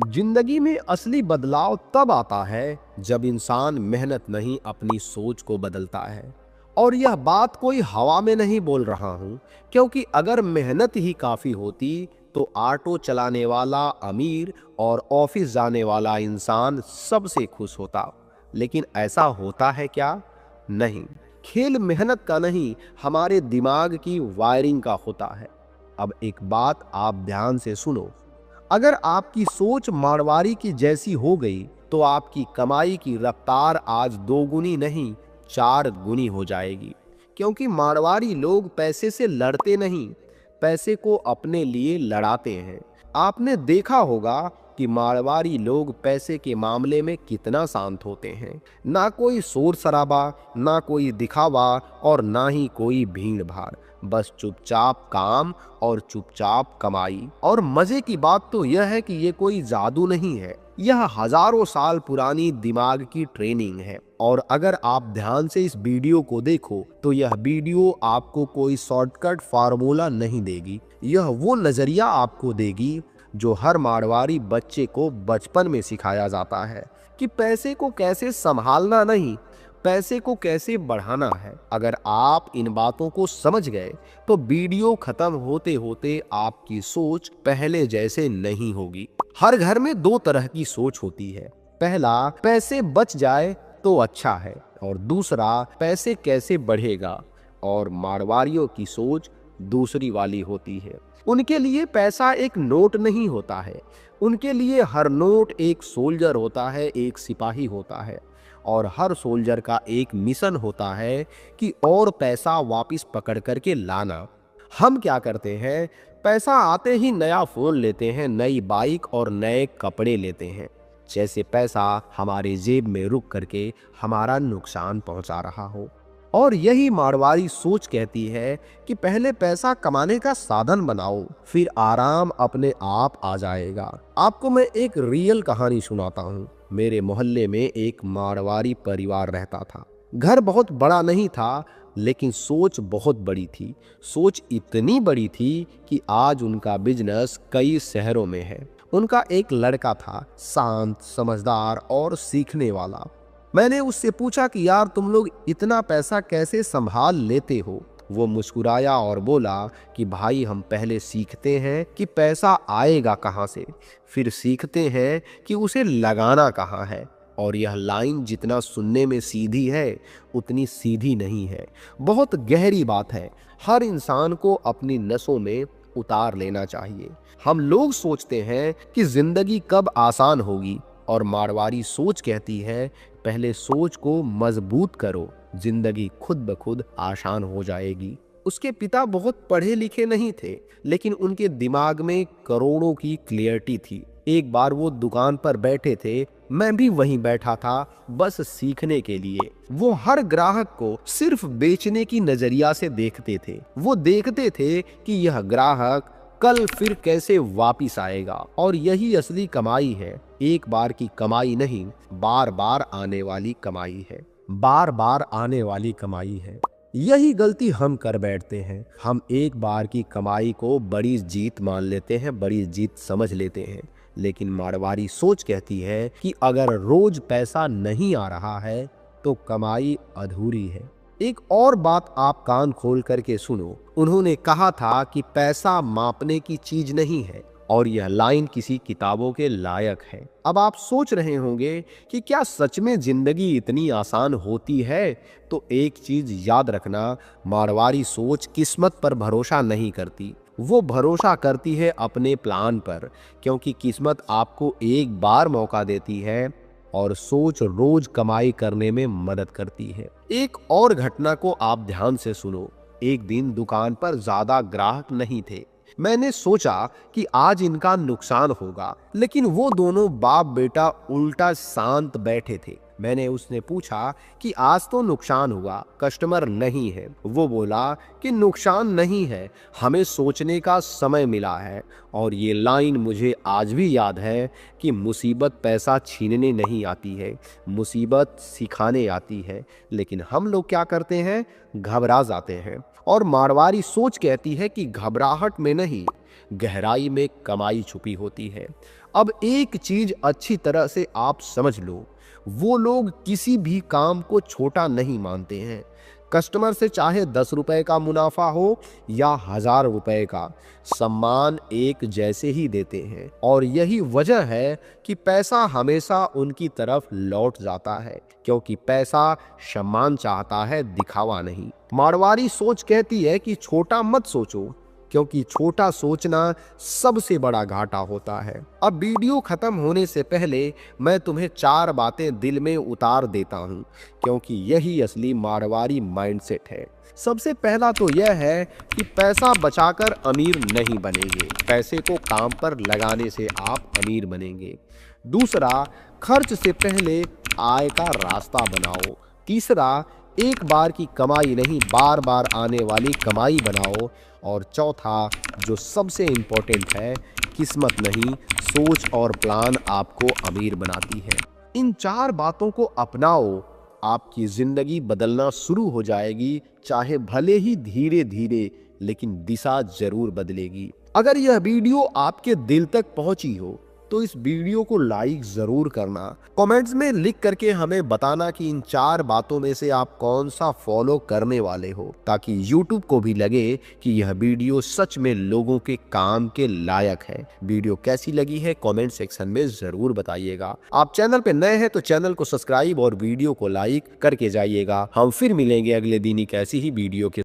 जिंदगी में असली बदलाव तब आता है जब इंसान मेहनत नहीं अपनी सोच को बदलता है। और यह बात कोई हवा में नहीं बोल रहा हूं, क्योंकि अगर मेहनत ही काफी होती तो ऑटो चलाने वाला अमीर और ऑफिस जाने वाला इंसान सबसे खुश होता। लेकिन ऐसा होता है क्या? नहीं। खेल मेहनत का नहीं, हमारे दिमाग की वायरिंग का होता है। अब एक बात आप ध्यान से सुनो। अगर आपकी सोच मारवाड़ी की जैसी हो गई तो आपकी कमाई की रफ्तार आज 2 गुनी नहीं, 4 गुनी हो जाएगी। क्योंकि मारवाड़ी लोग पैसे से लड़ते नहीं, पैसे को अपने लिए लड़ाते हैं। आपने देखा होगा कि मारवाड़ी लोग पैसे के मामले में कितना शांत होते हैं। ना कोई शोर शराबा, ना कोई दिखावा और ना ही कोई भीड़ भाड़। बस चुपचाप काम और चुपचाप कमाई। और मजे की बात तो यह है कि ये कोई जादू नहीं है, यह हजारों साल पुरानी दिमाग की ट्रेनिंग है। और अगर आप ध्यान से इस वीडियो को देखो तो यह वीडियो आपको कोई शॉर्टकट फार्मूला नहीं देगी। यह वो नजरिया आपको देगी जो हर मारवाड़ी बच्चे को बचपन में सिखाया जाता है कि पैसे को कैसे संभालना नहीं, पैसे को कैसे बढ़ाना है। अगर आप इन बातों को समझ गए तो वीडियो खत्म होते होते आपकी सोच पहले जैसे नहीं होगी। हर घर में 2 तरह की सोच होती है। पहला, पैसे बच जाए तो अच्छा है, और दूसरा, पैसे कैसे बढ़ेगा। और मारवाड़ियों की सोच दूसरी वाली होती है। उनके लिए पैसा एक नोट नहीं होता है, उनके लिए हर नोट एक सोल्जर होता है, एक सिपाही होता है। और हर सोल्जर का एक मिशन होता है कि और पैसा वापस पकड़ करके लाना। हम क्या करते हैं, पैसा आते ही नया फोन लेते हैं, नई बाइक और नए कपड़े लेते हैं, जैसे पैसा हमारे जेब में रुक करके हमारा नुकसान पहुंचा रहा हो। और यही मारवाड़ी सोच कहती है कि पहले पैसा कमाने का साधन बनाओ, फिर आराम अपने आप आ जाएगा। आपको मैं एक रियल कहानी सुनाता हूँ। मेरे मोहल्ले में एक मारवाड़ी परिवार रहता था। घर बहुत बड़ा नहीं था, लेकिन सोच बहुत बड़ी थी। सोच इतनी बड़ी थी कि आज उनका बिजनेस कई शहरों में है। उनका एक लड़का था, शांत, समझदार और सीखने वाला। मैंने उससे पूछा कि यार, तुम लोग इतना पैसा कैसे संभाल लेते हो? वो मुस्कुराया और बोला कि भाई, हम पहले सीखते हैं कि पैसा आएगा कहाँ से, फिर सीखते हैं कि उसे लगाना कहाँ है। और यह लाइन जितना सुनने में सीधी है, उतनी सीधी नहीं है। बहुत गहरी बात है, हर इंसान को अपनी नसों में उतार लेना चाहिए। हम लोग सोचते हैं कि जिंदगी कब आसान होगी, और मारवाड़ी सोच कहती है पहले सोच को मजबूत करो, जिंदगी खुद ब खुद आसान हो जाएगी। उसके पिता बहुत पढ़े लिखे नहीं थे, लेकिन उनके दिमाग में करोड़ों की क्लियरिटी थी। एक बार वो दुकान पर बैठे थे, मैं भी वहीं बैठा था, बस सीखने के लिए। वो हर ग्राहक को सिर्फ बेचने की नजरिया से देखते थे। वो देखते थे कि यह ग्राहक कल फिर कैसे वापिस आएगा। और यही असली कमाई है, एक बार की कमाई नहीं, बार बार आने वाली कमाई है। बार बार आने वाली कमाई है। यही गलती हम कर बैठते हैं। हम एक बार की कमाई को बड़ी जीत मान लेते हैं, बड़ी जीत समझ लेते हैं। लेकिन मारवाड़ी सोच कहती है कि अगर रोज पैसा नहीं आ रहा है तो कमाई अधूरी है। एक और बात आप कान खोल करके सुनो। उन्होंने कहा था कि पैसा मापने की चीज नहीं है, और यह लाइन किसी किताबों के लायक है। अब आप सोच रहे होंगे कि क्या सच में जिंदगी इतनी आसान होती है? तो एक चीज याद रखना, मारवाड़ी सोच किस्मत पर भरोसा नहीं करती, वो भरोसा करती है अपने प्लान पर। क्योंकि किस्मत आपको एक बार मौका देती है और सोच रोज कमाई करने में मदद करती है। एक और घटना को आप ध्यान से सुनो। एक दिन दुकान पर ज्यादा ग्राहक नहीं थे। मैंने सोचा कि आज इनका नुकसान होगा, लेकिन वो दोनों बाप बेटा उल्टा शांत बैठे थे। मैंने उसने पूछा कि आज तो नुकसान हुआ, कस्टमर नहीं है। वो बोला कि नुकसान नहीं है, हमें सोचने का समय मिला है। और ये लाइन मुझे आज भी याद है कि मुसीबत पैसा छीनने नहीं आती है, मुसीबत सिखाने आती है। लेकिन हम लोग क्या करते हैं, घबरा जाते हैं। और मारवाड़ी सोच कहती है कि घबराहट में नहीं, गहराई में कमाई छुपी होती है। अब एक चीज अच्छी तरह से आप समझ लो, वो लोग किसी भी काम को छोटा नहीं मानते हैं। कस्टमर से चाहे 10 रुपए का मुनाफा हो या 1000 रुपए का, सम्मान एक जैसे ही देते हैं। और यही वजह है कि पैसा हमेशा उनकी तरफ लौट जाता है, क्योंकि पैसा सम्मान चाहता है, दिखावा नहीं। मारवाड़ी सोच कहती है कि छोटा मत सोचो, क्योंकि छोटा सोचना सबसे बड़ा घाटा होता है। अब वीडियो खत्म होने से पहले मैं तुम्हें 4 बातें दिल में उतार देता हूं, क्योंकि यही असली मारवाड़ी माइंडसेट है। सबसे पहला तो यह है कि पैसा बचाकर अमीर नहीं बनेंगे, पैसे को काम पर लगाने से आप अमीर बनेंगे। दूसरा, खर्च से पहले आय का रास्ता बनाओ। तीसरा, एक बार की कमाई नहीं, बार बार आने वाली कमाई बनाओ। और चौथा, जो सबसे इंपॉर्टेंट है, किस्मत नहीं, सोच और प्लान आपको अमीर बनाती है। इन 4 बातों को अपनाओ, आपकी जिंदगी बदलना शुरू हो जाएगी, चाहे भले ही धीरे धीरे, लेकिन दिशा जरूर बदलेगी। अगर यह वीडियो आपके दिल तक पहुंची हो तो इस वीडियो को लाइक जरूर करना। कमेंट्स में लिख करके हमें बताना कि इन 4 बातों में से आप कौन सा फॉलो करने वाले हो, ताकि YouTube को भी लगे कि यह वीडियो सच में लोगों के काम के लायक है। वीडियो कैसी लगी है कमेंट सेक्शन में जरूर बताइएगा। आप चैनल पे नए हैं तो चैनल को सब्सक्राइब और वीडियो को लाइक करके जाइएगा। हम फिर मिलेंगे अगले दिन एक ऐसी ही वीडियो के